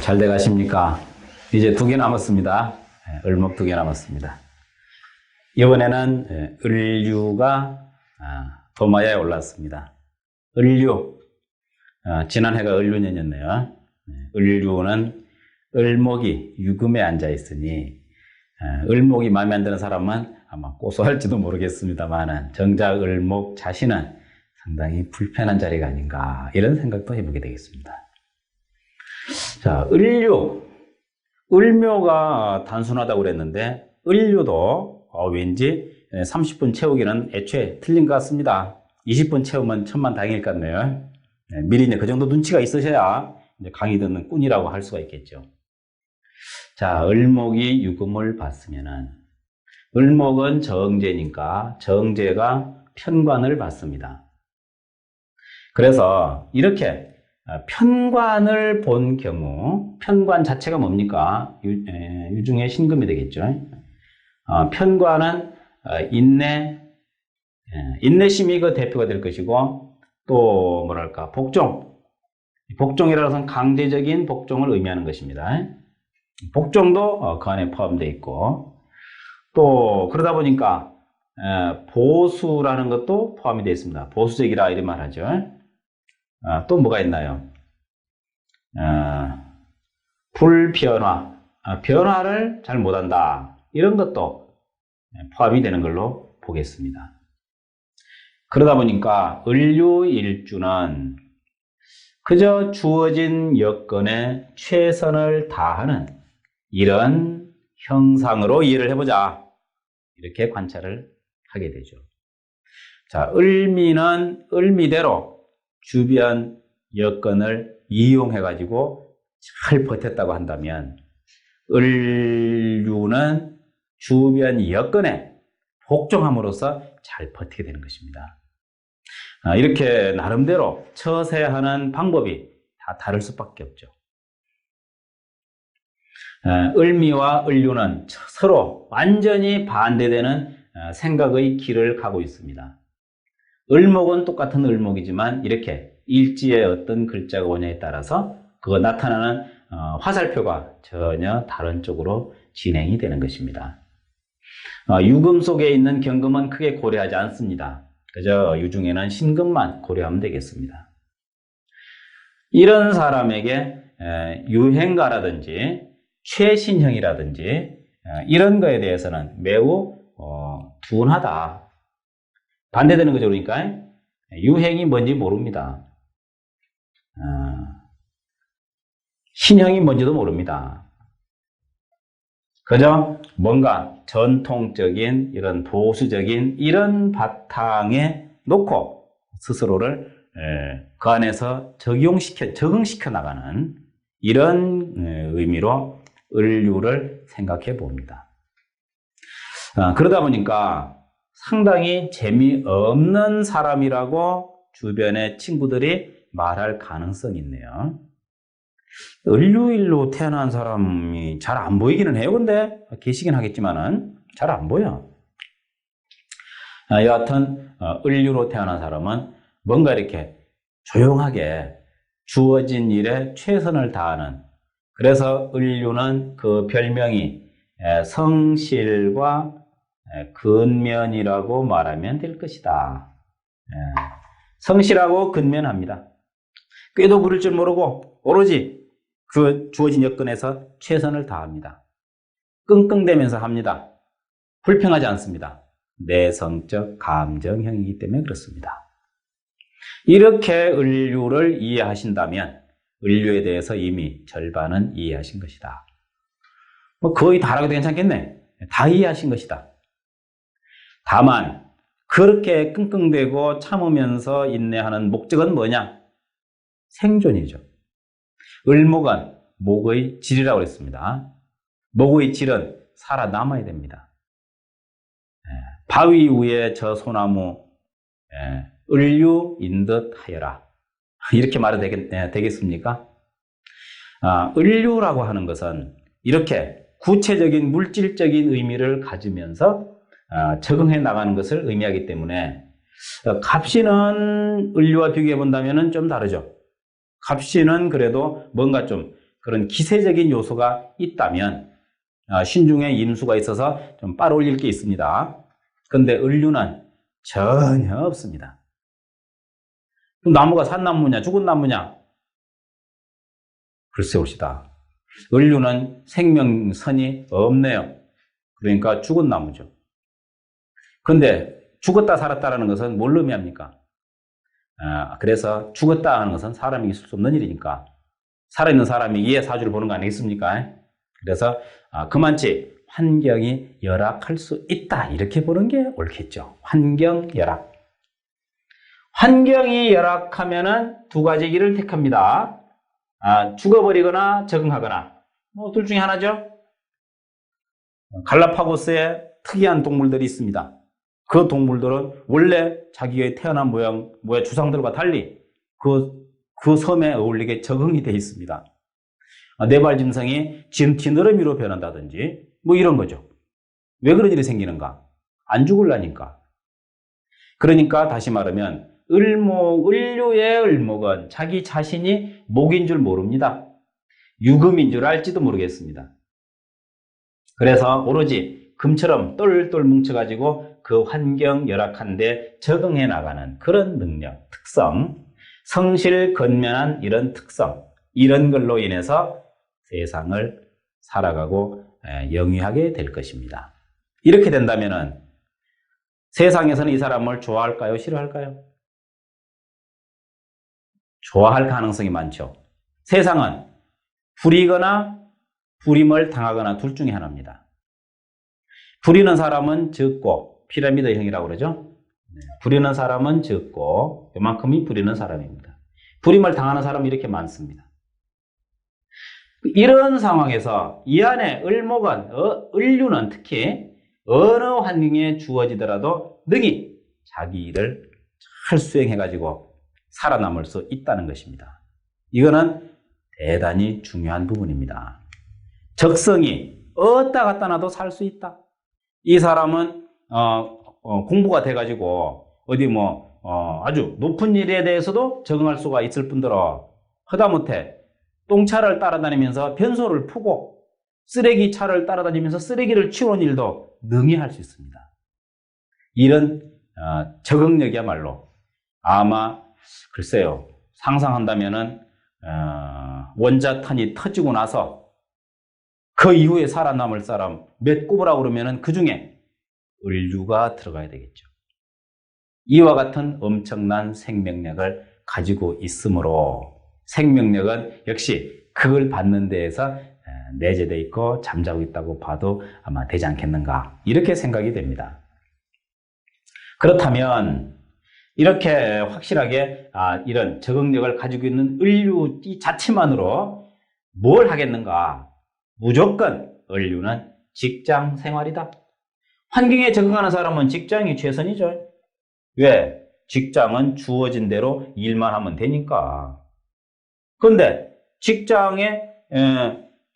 잘돼 가십니까? 이제 2개 남았습니다. 을목 2개 남았습니다. 이번에는 을류가 도마야에 올랐습니다. 을류, 지난해가 을류년이었네요. 을류는 을목이 유금에 앉아 있으니 을목이 마음에 안 드는 사람은 아마 고소할지도 모르겠습니다만 정작 을목 자신은 상당히 불편한 자리가 아닌가 이런 생각도 해보게 되겠습니다. 자, 을류, 을묘가 단순하다고 그랬는데 을류도 왠지 30분 채우기는 애초에 틀린 것 같습니다. 20분 채우면 천만다행일 것 같네요. 미리 이제 그 정도 눈치가 있으셔야 이제 강의 듣는 꾼이라고 할 수가 있겠죠. 자, 을목이 유금을 받으면은 을목은 정제니까 정제가 편관을 받습니다. 그래서 이렇게 편관을 본 경우, 편관 자체가 뭡니까? 유중의 신금이 되겠죠. 편관은 인내심이 그 대표가 될 것이고, 또 뭐랄까 복종이라는 것은 강제적인 복종을 의미하는 것입니다. 복종도 그 안에 포함되어 있고, 또 그러다 보니까 보수라는 것도 포함이 되어 있습니다. 보수적이라 이런 말 하죠. 또 뭐가 있나요? 불변화, 변화를 잘 못한다, 이런 것도 포함이 되는 걸로 보겠습니다. 그러다 보니까 을류일주는 그저 주어진 여건에 최선을 다하는 이런 형상으로 이해를 해보자, 이렇게 관찰을 하게 되죠. 자, 을미는 을미대로 주변 여건을 이용해가지고 잘 버텼다고 한다면, 을류는 주변 여건에 복종함으로써 잘 버티게 되는 것입니다. 이렇게 나름대로 처세하는 방법이 다 다를 수밖에 없죠. 을미와 을류는 서로 완전히 반대되는 생각의 길을 가고 있습니다. 을목은 똑같은 을목이지만 이렇게 일지에 어떤 글자가 오냐에 따라서 그거 나타나는 화살표가 전혀 다른 쪽으로 진행이 되는 것입니다. 유금 속에 있는 경금은 크게 고려하지 않습니다. 그저 유중에는 신금만 고려하면 되겠습니다. 이런 사람에게 유행가라든지 최신형이라든지 이런 거에 대해서는 매우 둔하다. 반대되는 거죠. 그러니까 유행이 뭔지 모릅니다. 신형이 뭔지도 모릅니다. 그저 뭔가 전통적인 이런 보수적인 이런 바탕에 놓고 스스로를 그 안에서 적응시켜 나가는 이런 의미로 을류를 생각해 봅니다. 그러다 보니까 상당히 재미없는 사람이라고 주변의 친구들이 말할 가능성이 있네요. 을류일로 태어난 사람이 잘 안 보이기는 해요. 근데 계시긴 하겠지만은 잘 안 보여. 여하튼 을류로 태어난 사람은 뭔가 이렇게 조용하게 주어진 일에 최선을 다하는, 그래서 을류는 그 별명이 성실과 근면이라고 말하면 될 것이다. 성실하고 근면합니다. 꾀도 부릴 줄 모르고 오로지 그 주어진 여건에서 최선을 다합니다. 끙끙대면서 합니다. 불평하지 않습니다. 내성적 감정형이기 때문에 그렇습니다. 이렇게 을류를 이해하신다면 을류에 대해서 이미 절반은 이해하신 것이다. 거의 다라고 해도 괜찮겠네. 다 이해하신 것이다. 다만 그렇게 끙끙대고 참으면서 인내하는 목적은 뭐냐? 생존이죠. 을목은 목의 질이라고 했습니다. 목의 질은 살아남아야 됩니다. 바위 위에 저 소나무 을류인 듯 하여라, 이렇게 말해도 되겠습니까? 을류라고 하는 것은 이렇게 구체적인 물질적인 의미를 가지면서 적응해 나가는 것을 의미하기 때문에, 갑신은 을류와 비교해 본다면 좀 다르죠. 갑신은 그래도 뭔가 좀 그런 기세적인 요소가 있다면 신중에 임수가 있어서 좀 빨아올릴 게 있습니다. 그런데 을류는 전혀 없습니다. 그럼 나무가 산 나무냐 죽은 나무냐? 글쎄 봅시다. 을류는 생명선이 없네요. 그러니까 죽은 나무죠. 그런데 죽었다 살았다라는 것은 뭘 의미합니까? 그래서 죽었다 하는 것은 사람이 있을 수 없는 일이니까 살아있는 사람이 이해 사주를 보는 거 아니겠습니까? 그래서 그만치 환경이 열악할 수 있다 이렇게 보는 게 옳겠죠. 환경 열악. 환경이 열악하면은 두 가지 길을 택합니다. 죽어버리거나 적응하거나 둘 중에 하나죠. 갈라파고스에 특이한 동물들이 있습니다. 그 동물들은 원래 자기의 태어난 모양 주상들과 달리 그 섬에 어울리게 적응이 되어 있습니다. 네발 짐승이 진티느러미로 변한다든지 이런 거죠. 왜 그런 일이 생기는가? 안 죽으려니까. 그러니까 다시 말하면 을류의 을목은 자기 자신이 목인 줄 모릅니다. 유금인 줄 알지도 모르겠습니다. 그래서 오로지 금처럼 똘똘 뭉쳐가지고 그 환경 열악한데 적응해 나가는 그런 능력, 특성, 성실건면한 이런 특성, 이런 걸로 인해서 세상을 살아가고 영위하게 될 것입니다. 이렇게 된다면은 세상에서는 이 사람을 좋아할까요? 싫어할까요? 좋아할 가능성이 많죠. 세상은 부리거나 부림을 당하거나 둘 중에 하나입니다. 부리는 사람은 적고 피라미드형이라고 그러죠. 부리는 사람은 적고 요만큼이 부리는 사람입니다. 부림을 당하는 사람이 이렇게 많습니다. 이런 상황에서 이 안에 을목은 을류는 특히 어느 환경에 주어지더라도 능히 자기 일을 잘 수행해가지고 살아남을 수 있다는 것입니다. 이거는 대단히 중요한 부분입니다. 적성이 어디다 갖다 놔도 살 수 있다. 이 사람은 공부가 돼가지고 어디 아주 높은 일에 대해서도 적응할 수가 있을 뿐더러 하다못해 똥차를 따라다니면서 변소를 푸고 쓰레기 차를 따라다니면서 쓰레기를 치우는 일도 능히 할 수 있습니다. 이런 적응력이야말로 아마 글쎄요 상상한다면은 원자탄이 터지고 나서 그 이후에 살아남을 사람 몇 꼽으라고 그러면은 그 중에 을류가 들어가야 되겠죠. 이와 같은 엄청난 생명력을 가지고 있으므로 생명력은 역시 그걸 받는 데에서 내재되어 있고 잠자고 있다고 봐도 아마 되지 않겠는가 이렇게 생각이 됩니다. 그렇다면 이렇게 확실하게 이런 적응력을 가지고 있는 을류 이 자체만으로 뭘 하겠는가? 무조건 을류는 직장 생활이다. 환경에 적응하는 사람은 직장이 최선이죠. 왜? 직장은 주어진 대로 일만 하면 되니까. 그런데 직장에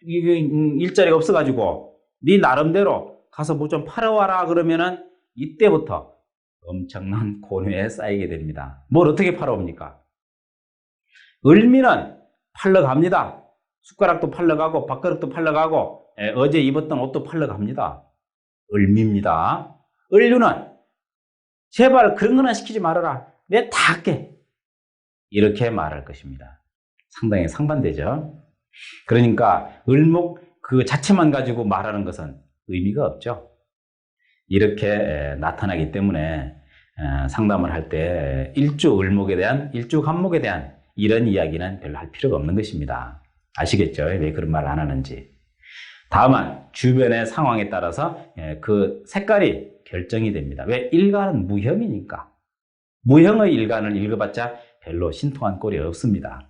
일자리가 없어가지고 네 나름대로 가서 뭐 좀 팔아와라 그러면은 이때부터 엄청난 고뇌에 쌓이게 됩니다. 뭘 어떻게 팔아옵니까? 을미는 팔러 갑니다. 숟가락도 팔러 가고 밥그릇도 팔러 가고 어제 입었던 옷도 팔러 갑니다. 을미입니다. 을류는 제발 그런 거나 시키지 말아라. 내가 다 할게. 이렇게 말할 것입니다. 상당히 상반되죠. 그러니까 을목 그 자체만 가지고 말하는 것은 의미가 없죠. 이렇게 나타나기 때문에 상담을 할 때 일주 을목에 대한 일주 간목에 대한 이런 이야기는 별로 할 필요가 없는 것입니다. 아시겠죠? 왜 그런 말을 안 하는지. 다만 주변의 상황에 따라서 그 색깔이 결정이 됩니다. 왜? 일간은 무형이니까. 무형의 일간을 읽어봤자 별로 신통한 꼴이 없습니다.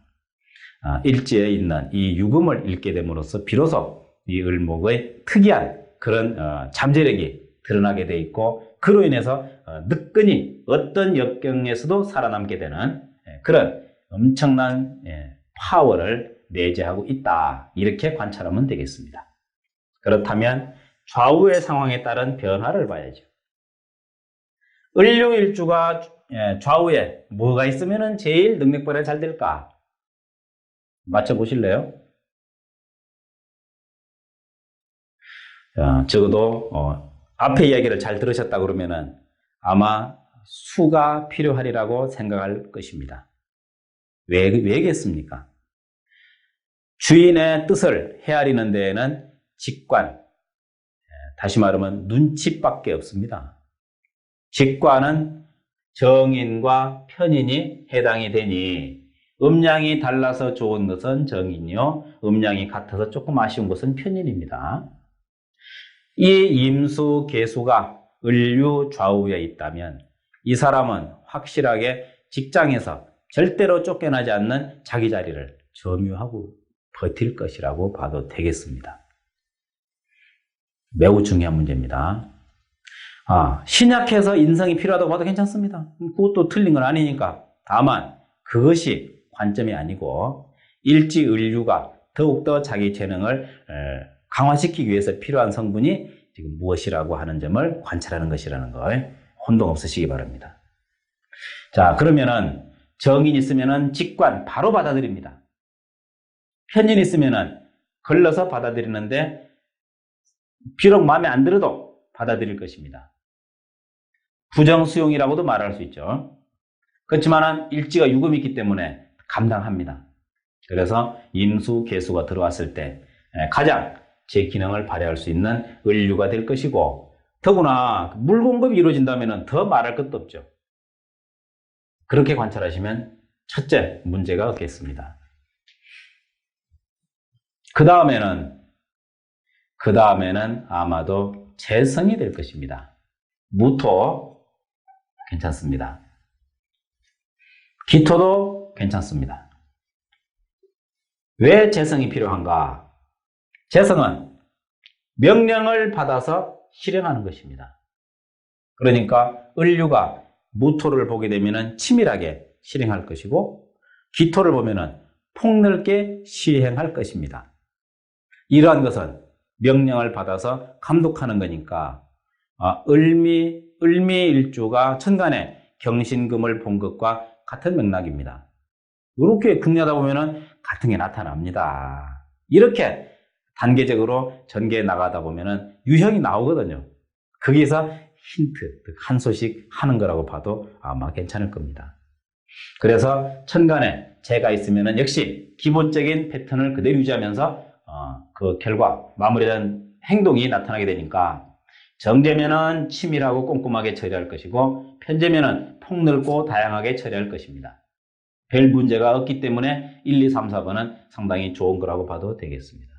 일지에 있는 이 유금을 읽게 됨으로써 비로소 이 을목의 특이한 그런 잠재력이 드러나게 돼 있고 그로 인해서 느끈히 어떤 역경에서도 살아남게 되는 그런 엄청난 파워를 내재하고 있다. 이렇게 관찰하면 되겠습니다. 그렇다면 좌우의 상황에 따른 변화를 봐야죠. 을류일주가 좌우에 뭐가 있으면 제일 능력 발휘가 잘 될까? 맞춰보실래요? 적어도 앞에 이야기를 잘 들으셨다 그러면은 아마 수가 필요하리라고 생각할 것입니다. 왜겠습니까? 주인의 뜻을 헤아리는 데에는 직관, 다시 말하면 눈치밖에 없습니다. 직관은 정인과 편인이 해당이 되니 음량이 달라서 좋은 것은 정인이요, 음량이 같아서 조금 아쉬운 것은 편인입니다. 이 임수, 계수가 을류, 좌우에 있다면 이 사람은 확실하게 직장에서 절대로 쫓겨나지 않는 자기 자리를 점유하고 버틸 것이라고 봐도 되겠습니다. 매우 중요한 문제입니다. 신약해서 인성이 필요하다고 봐도 괜찮습니다. 그것도 틀린 건 아니니까. 다만 그것이 관점이 아니고 일지을류가 더욱더 자기 재능을 강화시키기 위해서 필요한 성분이 지금 무엇이라고 하는 점을 관찰하는 것이라는 걸 혼동 없으시기 바랍니다. 자, 그러면은 정인 있으면은 직관 바로 받아들입니다. 편인 있으면은 걸러서 받아들이는데 비록 마음에 안 들어도 받아들일 것입니다. 부정수용이라고도 말할 수 있죠. 그렇지만 일지가 유금이 있기 때문에 감당합니다. 그래서 임수, 계수가 들어왔을 때 가장 제 기능을 발휘할 수 있는 을류가 될 것이고, 더구나 물 공급이 이루어진다면 더 말할 것도 없죠. 그렇게 관찰하시면 첫째 문제가 없겠습니다. 그 다음에는 아마도 재성이 될 것입니다. 무토 괜찮습니다. 기토도 괜찮습니다. 왜 재성이 필요한가? 재성은 명령을 받아서 실행하는 것입니다. 그러니까 을류가 무토를 보게 되면 치밀하게 실행할 것이고, 기토를 보면 폭넓게 시행할 것입니다. 이러한 것은 명령을 받아서 감독하는 거니까 을미일주가 천간에 경신금을 본 것과 같은 맥락입니다. 이렇게 극리하다 보면 같은 게 나타납니다. 이렇게 단계적으로 전개해 나가다 보면 유형이 나오거든요. 거기서 힌트, 한 소식 하는 거라고 봐도 아마 괜찮을 겁니다. 그래서 천간에 재가 있으면 역시 기본적인 패턴을 그대로 유지하면서 그 결과, 마무리된 행동이 나타나게 되니까 정제면은 치밀하고 꼼꼼하게 처리할 것이고, 편제면은 폭넓고 다양하게 처리할 것입니다. 별 문제가 없기 때문에 1, 2, 3, 4번은 상당히 좋은 거라고 봐도 되겠습니다.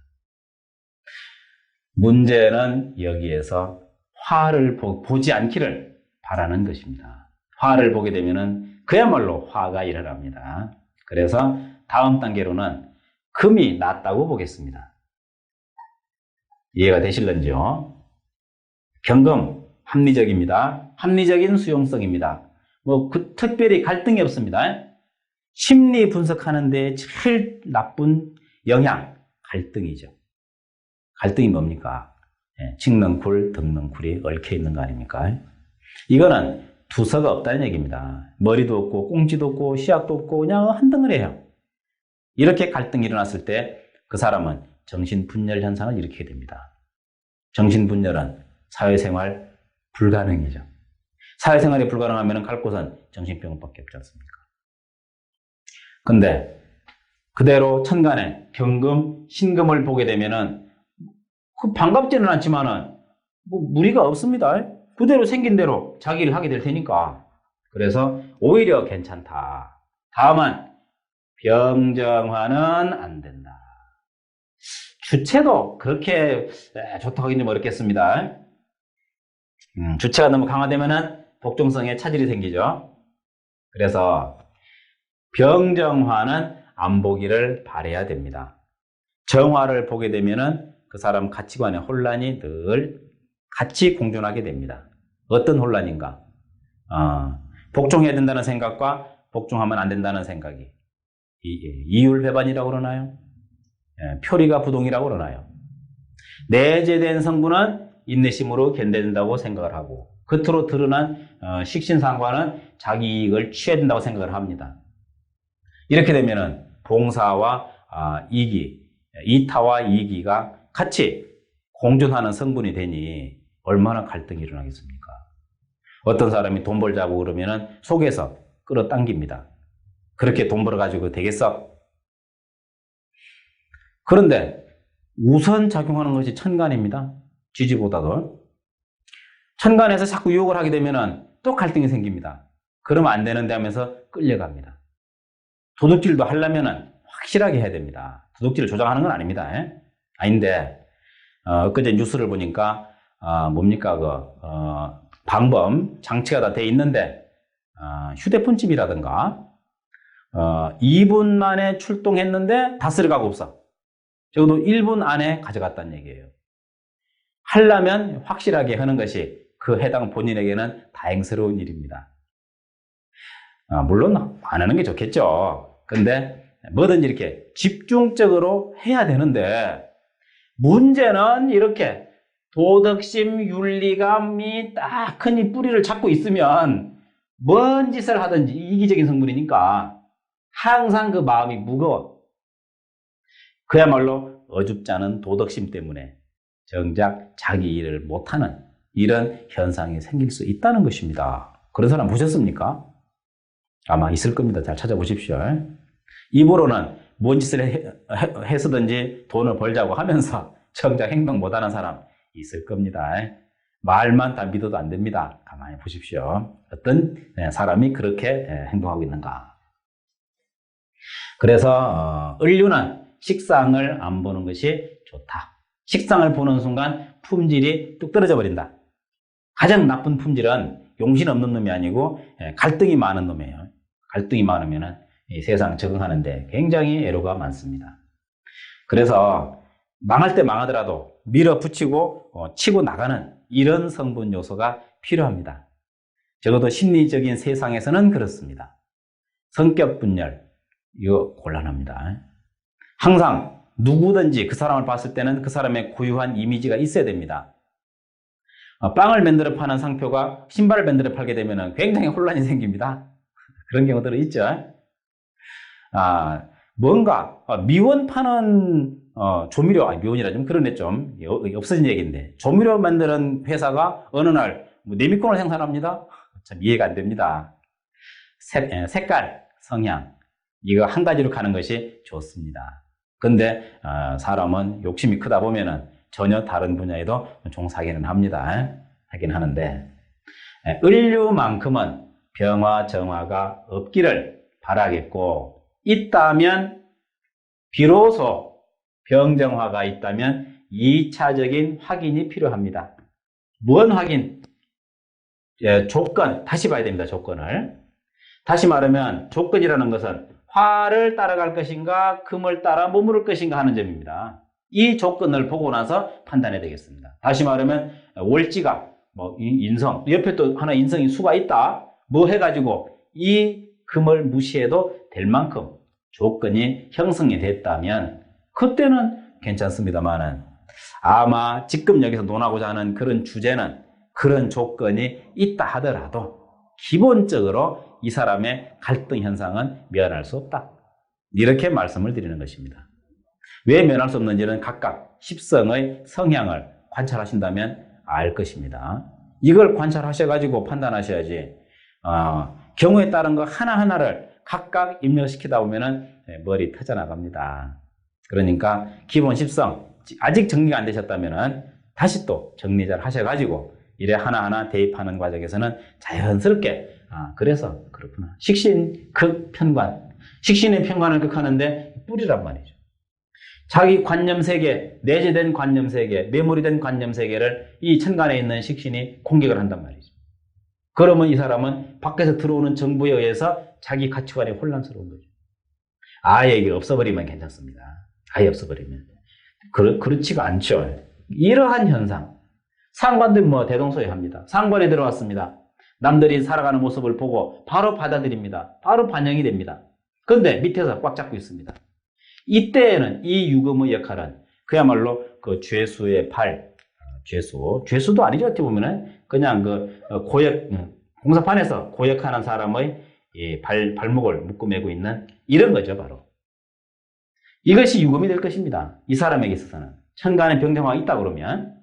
문제는 여기에서 화를 보지 않기를 바라는 것입니다. 화를 보게 되면은 그야말로 화가 일어납니다. 그래서 다음 단계로는 금이 낫다고 보겠습니다. 이해가 되실런지요? 경금 합리적입니다. 합리적인 수용성입니다. 특별히 갈등이 없습니다. 심리 분석하는데 제일 나쁜 영향, 갈등이죠. 갈등이 뭡니까? 칙능쿨, 덕능쿨이 얽혀 있는 거 아닙니까? 이거는 두서가 없다는 얘기입니다. 머리도 없고 꽁지도 없고 씨앗도 없고 그냥 한덩어리예요. 이렇게 갈등이 일어났을 때 그 사람은 정신분열 현상을 일으키게 됩니다. 정신분열은 사회생활 불가능이죠. 사회생활이 불가능하면 갈 곳은 정신병원밖에 없지 않습니까? 근데 그대로 천간에 경금, 신금을 보게 되면은 반갑지는 않지만은 무리가 없습니다. 그대로 생긴 대로 자기 일을 하게 될 테니까. 그래서 오히려 괜찮다. 다만 병정화는 안 된다. 주체도 그렇게 좋다고 하기는 어렵겠습니다. 주체가 너무 강화되면은 복종성에 차질이 생기죠. 그래서 병정화는 안 보기를 바라야 됩니다. 정화를 보게 되면은 그 사람 가치관의 혼란이 늘 같이 공존하게 됩니다. 어떤 혼란인가? 복종해야 된다는 생각과 복종하면 안 된다는 생각이 이율배반이라고 그러나요? 표리가 부동이라고 그러나요? 내재된 성분은 인내심으로 견뎌낸다고 생각을 하고, 겉으로 드러난 식신상관은 자기 이익을 취해야 된다고 생각을 합니다. 이렇게 되면은 봉사와 이기, 이타와 이기가 같이 공존하는 성분이 되니 얼마나 갈등이 일어나겠습니까? 어떤 사람이 돈 벌자고 그러면은 속에서 끌어당깁니다. 그렇게 돈 벌어가지고 되겠어? 그런데 우선 작용하는 것이 천간입니다. 쥐지보다도. 천간에서 자꾸 유혹을 하게 되면은 또 갈등이 생깁니다. 그러면 안 되는데 하면서 끌려갑니다. 도둑질도 하려면은 확실하게 해야 됩니다. 도둑질을 조장하는 건 아닙니다. 아닌데, 엊그제 뉴스를 보니까, 방범, 장치가 다 돼 있는데, 휴대폰집이라든가, 2분 만에 출동했는데 다 쓸어가고 없어. 적어도 1분 안에 가져갔다는 얘기예요. 하려면 확실하게 하는 것이 그 해당 본인에게는 다행스러운 일입니다. 물론 안 하는 게 좋겠죠. 근데 뭐든지 이렇게 집중적으로 해야 되는데 문제는 이렇게 도덕심, 윤리감이 딱 흔히 뿌리를 잡고 있으면 뭔 짓을 하든지 이기적인 성분이니까 항상 그 마음이 무거워. 그야말로 어줍지 않은 도덕심 때문에 정작 자기 일을 못하는 이런 현상이 생길 수 있다는 것입니다. 그런 사람 보셨습니까? 아마 있을 겁니다. 잘 찾아보십시오. 입으로는 뭔 짓을 해서든지 돈을 벌자고 하면서 정작 행동 못하는 사람 있을 겁니다. 말만 다 믿어도 안 됩니다. 가만히 보십시오. 어떤 사람이 그렇게 행동하고 있는가. 그래서 을류는 식상을 안 보는 것이 좋다. 식상을 보는 순간 품질이 뚝 떨어져 버린다. 가장 나쁜 품질은 용신 없는 놈이 아니고 갈등이 많은 놈이에요. 갈등이 많으면 이 세상 적응하는데 굉장히 애로가 많습니다. 그래서 망할 때 망하더라도 밀어붙이고 치고 나가는 이런 성분 요소가 필요합니다. 적어도 심리적인 세상에서는 그렇습니다. 성격 분열, 이거 곤란합니다. 항상 누구든지 그 사람을 봤을 때는 그 사람의 고유한 이미지가 있어야 됩니다. 빵을 만들어 파는 상표가 신발을 만들어 팔게 되면 굉장히 혼란이 생깁니다. 그런 경우들은 있죠. 뭔가 미원 파는 조미료, 미원이라 좀 그러네, 좀 없어진 얘기인데 조미료 만드는 회사가 어느 날 네미콘을 생산합니다. 참 이해가 안 됩니다. 색깔, 성향 이거 한 가지로 가는 것이 좋습니다. 근데 사람은 욕심이 크다 보면은 전혀 다른 분야에도 종사하기는 합니다. 하긴 하는데 을류만큼은 병화, 정화가 없기를 바라겠고 있다면 비로소 병정화가 있다면 2차적인 확인이 필요합니다. 뭔 확인? 조건, 다시 봐야 됩니다. 조건을. 다시 말하면 조건이라는 것은 화를 따라갈 것인가 금을 따라 머무를 것인가 하는 점입니다. 이 조건을 보고 나서 판단해야 되겠습니다. 다시 말하면 월지가 인성, 옆에 또 하나 인성이 수가 있다. 뭐 해가지고 이 금을 무시해도 될 만큼 조건이 형성이 됐다면 그때는 괜찮습니다만은 아마 지금 여기서 논하고자 하는 그런 주제는 그런 조건이 있다 하더라도 기본적으로 이 사람의 갈등 현상은 면할 수 없다. 이렇게 말씀을 드리는 것입니다. 왜 면할 수 없는지는 각각 십성의 성향을 관찰하신다면 알 것입니다. 이걸 관찰하셔가지고 판단하셔야지 경우에 따른 거 하나하나를 각각 입력시키다 보면은 머리 터져나갑니다. 그러니까 기본 십성 아직 정리가 안 되셨다면은 다시 또 정리 잘 하셔가지고 이래 하나하나 대입하는 과정에서는 자연스럽게 그래서 그렇구나. 식신, 극, 편관. 식신의 편관을 극하는데 뿌리란 말이죠. 자기 관념세계, 내재된 관념세계, 메모리된 관념세계를 이 천간에 있는 식신이 공격을 한단 말이죠. 그러면 이 사람은 밖에서 들어오는 정보에 의해서 자기 가치관이 혼란스러운 거죠. 아예 이게 없어버리면 괜찮습니다. 아예 없어버리면. 그렇지가 않죠. 이러한 현상. 상관도 대동소이합니다. 상관에 들어왔습니다. 남들이 살아가는 모습을 보고 바로 받아들입니다. 바로 반영이 됩니다. 그런데 밑에서 꽉 잡고 있습니다. 이때에는 이 유금의 역할은 그야말로 그 죄수의 죄수도 아니죠. 어떻게 보면은 그냥 공사판에서 고역하는 사람의 발목을 묶어매고 있는 이런 거죠, 바로. 이것이 유금이 될 것입니다. 이 사람에게 있어서는. 천간에 병정화가 있다 그러면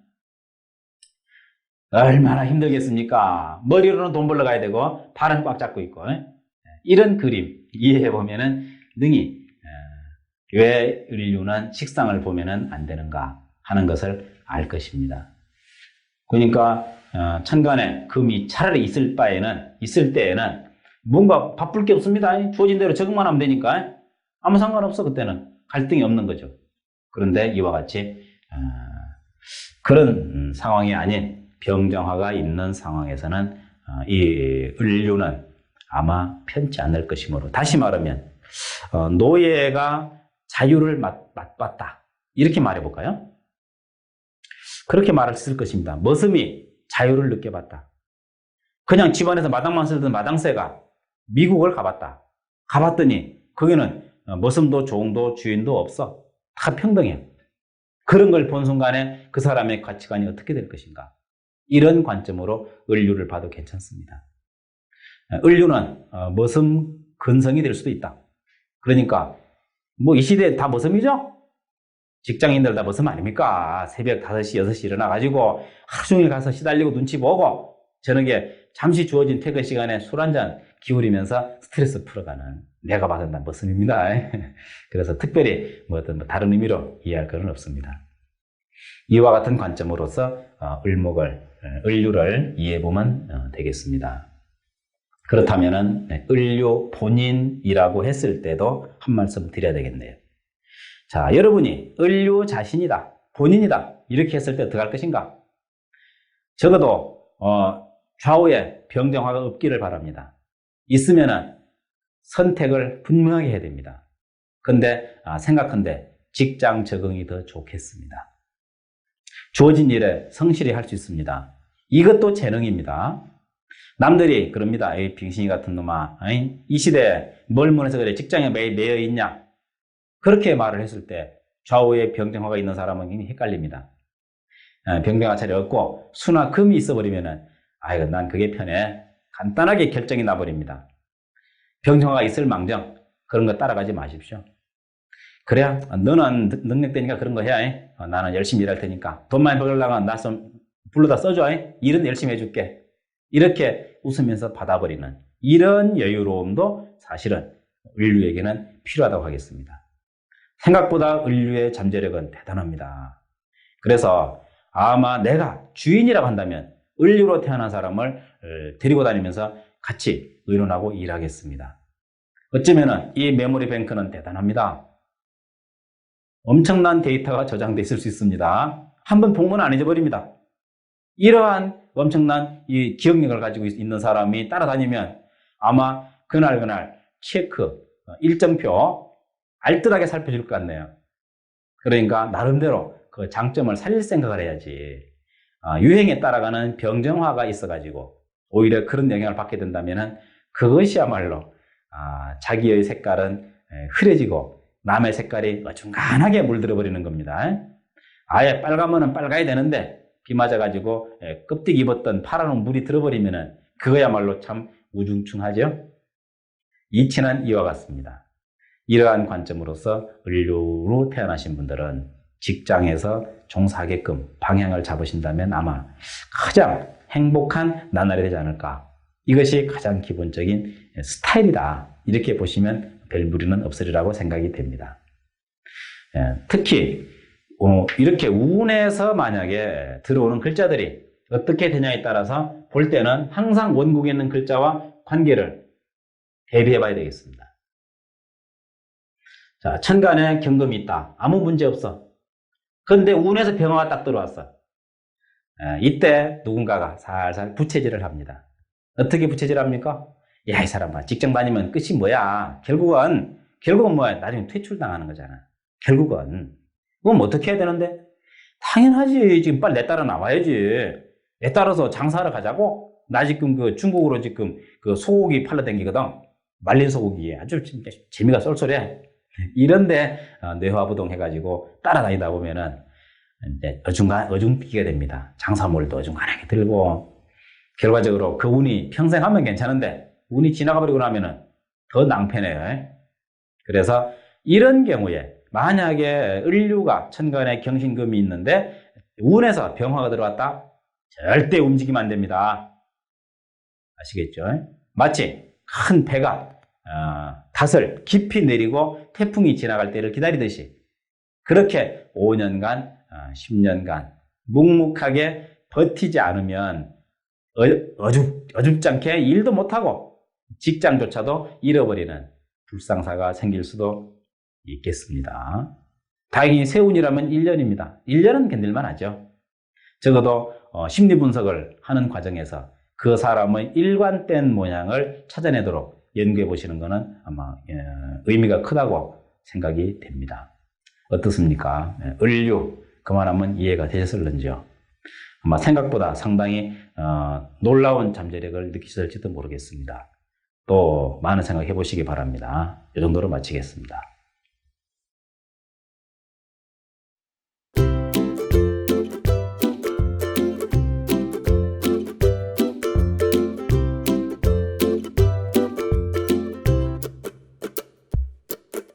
얼마나 힘들겠습니까? 머리로는 돈 벌러 가야 되고 발은 꽉 잡고 있고 이런 그림 이해해 보면은 능히 왜 인류는 식상을 보면은 안 되는가 하는 것을 알 것입니다. 그러니까 천간에 금이 차라리 있을 때에는 뭔가 바쁠 게 없습니다. 주어진 대로 적응만 하면 되니까 아무 상관없어. 그때는 갈등이 없는 거죠. 그런데 이와 같이 그런 상황이 아닌 병정화가 있는 상황에서는 이 인류는 아마 편치 않을 것이므로, 다시 말하면 노예가 자유를 맛봤다 이렇게 말해볼까요? 그렇게 말을 쓸 것입니다. 머슴이 자유를 느껴봤다. 그냥 집안에서 마당만 쓰던 마당새가 미국을 가봤더니 거기는 머슴도 종도 주인도 없어. 다 평등해. 그런 걸 본 순간에 그 사람의 가치관이 어떻게 될 것인가. 이런 관점으로 인류를 봐도 괜찮습니다. 인류는 머슴 근성이 될 수도 있다. 그러니까 뭐 이 시대에 다 머슴이죠? 직장인들 다 머슴 아닙니까? 새벽 5시, 6시 일어나가지고 하루 종일 가서 시달리고 눈치 보고 저녁에 잠시 주어진 퇴근 시간에 술 한잔 기울이면서 스트레스 풀어가는, 내가 봐서 난 머슴입니다. 그래서 특별히 어떤 다른 의미로 이해할 건 없습니다. 이와 같은 관점으로서 인류를 이해해보면 되겠습니다. 그렇다면은 인류 본인이라고 했을 때도 한 말씀 드려야 되겠네요. 자, 여러분이 인류 자신이다, 본인이다 이렇게 했을 때 어떻게 할 것인가? 적어도 좌우에 병정화가 없기를 바랍니다. 있으면은 선택을 분명하게 해야 됩니다. 근데 생각한데 직장 적응이 더 좋겠습니다. 주어진 일에 성실히 할 수 있습니다. 이것도 재능입니다. 남들이 그럽니다. 에이, 빙신이 같은 놈아, 이 시대에 뭘 못해서 그래, 직장에 매일 매여 있냐, 그렇게 말을 했을 때 좌우에 병정화가 있는 사람은 굉장히 헷갈립니다. 병정화 차례 없고 수나 금이 있어버리면은 아이고 난 그게 편해, 간단하게 결정이 나버립니다. 병정화가 있을 망정 그런 거 따라가지 마십시오. 그래야 너는 능력되니까 그런 거 해야 나는 열심히 일할 테니까 돈 많이 벌려고 나 좀 불러다 써줘, 일은 열심히 해줄게, 이렇게 웃으면서 받아버리는 이런 여유로움도 사실은 인류에게는 필요하다고 하겠습니다. 생각보다 인류의 잠재력은 대단합니다. 그래서 아마 내가 주인이라고 한다면 인류로 태어난 사람을 데리고 다니면서 같이 의논하고 일하겠습니다. 어쩌면은 이 메모리 뱅크는 대단합니다. 엄청난 데이터가 저장돼 있을 수 있습니다. 한번 본 건 안 잊어버립니다. 이러한 엄청난 이 기억력을 가지고 있는 사람이 따라다니면 아마 그날 체크, 일정표 알뜰하게 살펴줄 것 같네요. 그러니까 나름대로 그 장점을 살릴 생각을 해야지. 유행에 따라가는 병정화가 있어가지고 오히려 그런 영향을 받게 된다면 그것이야말로 자기의 색깔은 흐려지고 남의 색깔이 어중간하게 물들어 버리는 겁니다. 아예 빨가면은 빨가야 되는데 비 맞아가지고 껍데기 입었던 파란 옷 물이 들어버리면은 그거야말로 참 우중충하죠. 이치는 이와 같습니다. 이러한 관점으로서 인류로 태어나신 분들은 직장에서 종사하게끔 방향을 잡으신다면 아마 가장 행복한 나날이 되지 않을까. 이것이 가장 기본적인 스타일이다. 이렇게 보시면 별 무리는 없으리라고 생각이 됩니다. 특히 이렇게 운에서 만약에 들어오는 글자들이 어떻게 되냐에 따라서 볼 때는 항상 원국에 있는 글자와 관계를 대비해 봐야 되겠습니다. 자, 천간에 경금이 있다. 아무 문제 없어. 그런데 운에서 병화가 딱 들어왔어. 이때 누군가가 살살 부채질을 합니다. 어떻게 부채질합니까? 야, 이 사람아, 직장 다니면 끝이 뭐야? 결국은 뭐야? 나중에 퇴출당하는 거잖아. 결국은. 그럼 어떻게 해야 되는데? 당연하지. 지금 빨리 내 따라 나와야지. 내 따라서 장사하러 가자고? 나 지금 그 중국으로 지금 그 소고기 팔러 다니거든. 말린 소고기. 아주 재미가 쏠쏠해. 이런데 뇌화부동 해가지고 따라다니다 보면은 이제 어중뛰게 됩니다. 장사물도 어중간하게 들고 결과적으로 그 운이 평생 하면 괜찮은데 운이 지나가 버리고 나면은 더 낭패네요. 그래서 이런 경우에 만약에 을류가 천간에 경신금이 있는데 운에서 병화가 들어왔다? 절대 움직이면 안 됩니다. 아시겠죠? 마치 큰 배가 닷을 깊이 내리고 태풍이 지나갈 때를 기다리듯이 그렇게 5년간, 10년간 묵묵하게 버티지 않으면 어줍잖게 일도 못하고 직장조차도 잃어버리는 불상사가 생길 수도 있겠습니다. 다행히 세운이라면 1년입니다. 1년은 견딜만 하죠. 적어도 심리 분석을 하는 과정에서 그 사람의 일관된 모양을 찾아내도록 연구해 보시는 것은 아마 의미가 크다고 생각이 됩니다. 어떻습니까? 을류 그만하면 이해가 되셨을런지요? 아마 생각보다 상당히 놀라운 잠재력을 느끼실지도 모르겠습니다. 또 많은 생각해 보시기 바랍니다. 이 정도로 마치겠습니다.